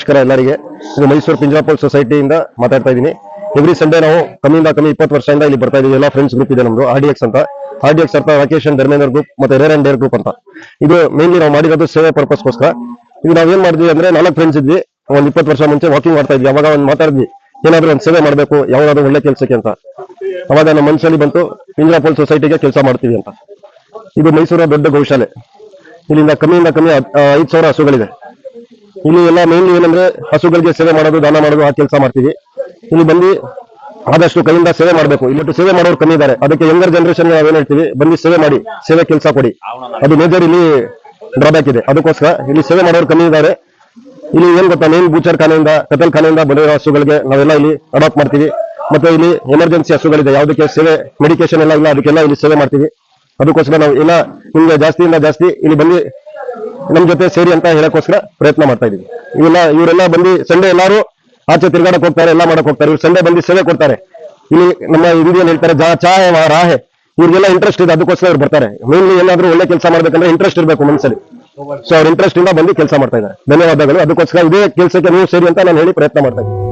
ನಮಸ್ಕಾರ ಎಲ್ಲರಿಗೆ. ಇದು ಮೈಸೂರು ಪಿಂಜರಾಪುರ ಸೊಸೈಟಿಯಿಂದ ಮಾತಾಡ್ತಾ ಇದ್ದೀನಿ. ಎವ್ರಿ ಸಂಡೇ ನಾವು ಕಮ್ಮಿಯಿಂದ ಕಮ್ಮಿ 20 ವರ್ಷದಿಂದ ಇಲ್ಲಿ ಬರ್ತಾ ಇದೀವಿ. ಎಲ್ಲ ಫ್ರೆಂಡ್ಸ್ ಗ್ರೂಪ್ ಇದೆ ನಮ್ದು, RDX ಅಂತ. RDX ಅರ್ಥ ರಾಕೇಶನ್ ಧರ್ಮೇಂದ್ರ ಗ್ರೂಪ್ ಮತ್ತೆ ರೇರ್ ಅಂಡ್ ಡೇರ್ ಗ್ರೂಪ್ ಅಂತ. ಇದು ಮೇನ್ಲಿ ನಾವು ಮಾಡಿರೋದು ಸೇವೆ ಪರ್ಪಸ್ಗೋಸ್ಕರ. ಇದು ನಾವೇನ್ ಮಾಡಿದ್ವಿ ಅಂದ್ರೆ 4 ಫ್ರೆಂಡ್ಸ್ ಇದ್ವಿ. ಒಂದ್ 20 ವರ್ಷ ಮುಂಚೆ ವಾಕಿಂಗ್ ಮಾಡ್ತಾ ಇದ್ವಿ. ಅವಾಗ ಒಂದು ಮಾತಾಡಿದ್ವಿ, ಏನಾದ್ರೂ ಒಂದು ಸೇವೆ ಮಾಡಬೇಕು ಯಾವ್ದಾದ್ರು ಒಳ್ಳೆ ಕೆಲಸಕ್ಕೆ ಅಂತ. ಅವಾಗ ನಮ್ಮ ಮನಸ್ಸಲ್ಲಿ ಬಂತು ಪಿಂಜರಾಪುರ ಸೊಸೈಟಿಗೆ ಕೆಲಸ ಮಾಡ್ತೀವಿ ಅಂತ. ಇದು ಮೈಸೂರ ದೊಡ್ಡ ಗೌಶಾಲೆ. ಇಲ್ಲಿಂದ ಕಮ್ಮಿಯಿಂದ ಕಮ್ಮಿ 5,000 ಹಸುಗಳಿದೆ. ಇಲ್ಲಿ ಎಲ್ಲ ಮೇನ್ಲಿ ಏನಂದ್ರೆ ಹಸುಗಳಿಗೆ ಸೇವೆ ಮಾಡೋದು, ದಾನ ಮಾಡೋದು, ಆ ಕೆಲಸ ಮಾಡ್ತೀವಿ. ಇಲ್ಲಿ ಬಂದು ಆದಷ್ಟು ಕೈಯಿಂದ ಸೇವೆ ಮಾಡಬೇಕು. ಇಲ್ಲಟ್ಟು ಸೇವೆ ಮಾಡೋರು ಕಮ್ಮಿ ಇದ್ದಾರೆ. ಅದಕ್ಕೆ ಯಂಗರ್ ಜನರೇಷನ್ ನಾವೇನ್ ಹೇಳ್ತೀವಿ, ಬಂದು ಸೇವೆ ಮಾಡಿ, ಸೇವೆ ಕೆಲಸ ಕೊಡಿ. ಅದು ಮೇಜರ್ ಇಲ್ಲಿ ಡ್ರಾಬ್ಯಾಕ್ ಇದೆ. ಅದಕ್ಕೋಸ್ಕರ ಇಲ್ಲಿ ಸೇವೆ ಮಾಡೋರು ಕಮ್ಮಿ ಇದ್ದಾರೆ. ಇಲ್ಲಿ ಏನ್ ಗೊತ್ತಾ, ಮೇನ್ ಬೂಚರ್ ಖಾನೆಯಿಂದ, ಕತಲ್ ಖಾನೆಯಿಂದ ಬಂದಿರೋ ಹಸುಗಳಿಗೆ ನಾವೆಲ್ಲ ಇಲ್ಲಿ ಅಡಾಪ್ಟ್ ಮಾಡ್ತೀವಿ. ಮತ್ತೆ ಇಲ್ಲಿ ಎಮರ್ಜೆನ್ಸಿ ಹಸುಗಳಿದೆ, ಯಾವುದಕ್ಕೆ ಸೇವೆ ಮೆಡಿಕೇಶನ್ ಎಲ್ಲ ಇಲ್ಲ, ಅದಕ್ಕೆಲ್ಲ ಇಲ್ಲಿ ಸೇವೆ ಮಾಡ್ತೀವಿ. ಅದಕ್ಕೋಸ್ಕರ ನಾವು ಎಲ್ಲ ನಿಮ್ಗೆ ಜಾಸ್ತಿಯಿಂದ ಜಾಸ್ತಿ ಇಲ್ಲಿ ಬಂದು ನಮ್ ಜೊತೆ ಸೇರಿ ಅಂತ ಹೇಳಕ್ಕೋಸ್ಕರ ಪ್ರಯತ್ನ ಮಾಡ್ತಾ ಇದೀವಿ. ಇವರೆಲ್ಲ ಬಂದು ಸಂಡೇ ಎಲ್ಲಾರು ಆಚೆ ತಿರ್ಗಾಡಕ್ ಹೋಗ್ತಾರೆ, ಎಲ್ಲ ಮಾಡಕ್ ಹೋಗ್ತಾರೆ. ಇವ್ರು ಸಂಡೇ ಬಂದು ಸೇವೆ ಕೊಡ್ತಾರೆ. ಇಲ್ಲಿ ನಮ್ಮ ಹಿಂದಿಯಲ್ಲಿ ಹೇಳ್ತಾರೆ ಚಾಯ್ ರಾಹೆ. ಇವ್ರಿಗೆಲ್ಲ ಇಂಟ್ರೆಸ್ಟ್ ಇದೆ, ಅದಕ್ಕೋಸ್ಕರ ಇವ್ರು ಬರ್ತಾರೆ. ಮೇನ್ಲಿ ಏನಾದ್ರೂ ಒಳ್ಳೆ ಕೆಲಸ ಮಾಡ್ಬೇಕಂದ್ರೆ ಇಂಟ್ರೆಸ್ಟ್ ಇರಬೇಕು ಮನಸ್ಸಲ್ಲಿ. ಸೊ ಅವ್ರ ಇಂಟ್ರೆಸ್ಟ್ ಇಂದ ಬಂದು ಕೆಲಸ ಮಾಡ್ತಾ ಇದ್ದಾರೆ. ಧನ್ಯವಾದಗಳು. ಅದಕ್ಕೋಸ್ಕರ ಇದೇ ಕೆಲಸಕ್ಕೆ ನೀವು ಸೇರಿ ಅಂತ ನಾನು ಹೇಳಿ ಪ್ರಯತ್ನ ಮಾಡ್ತಾ ಇದ್ದೀನಿ.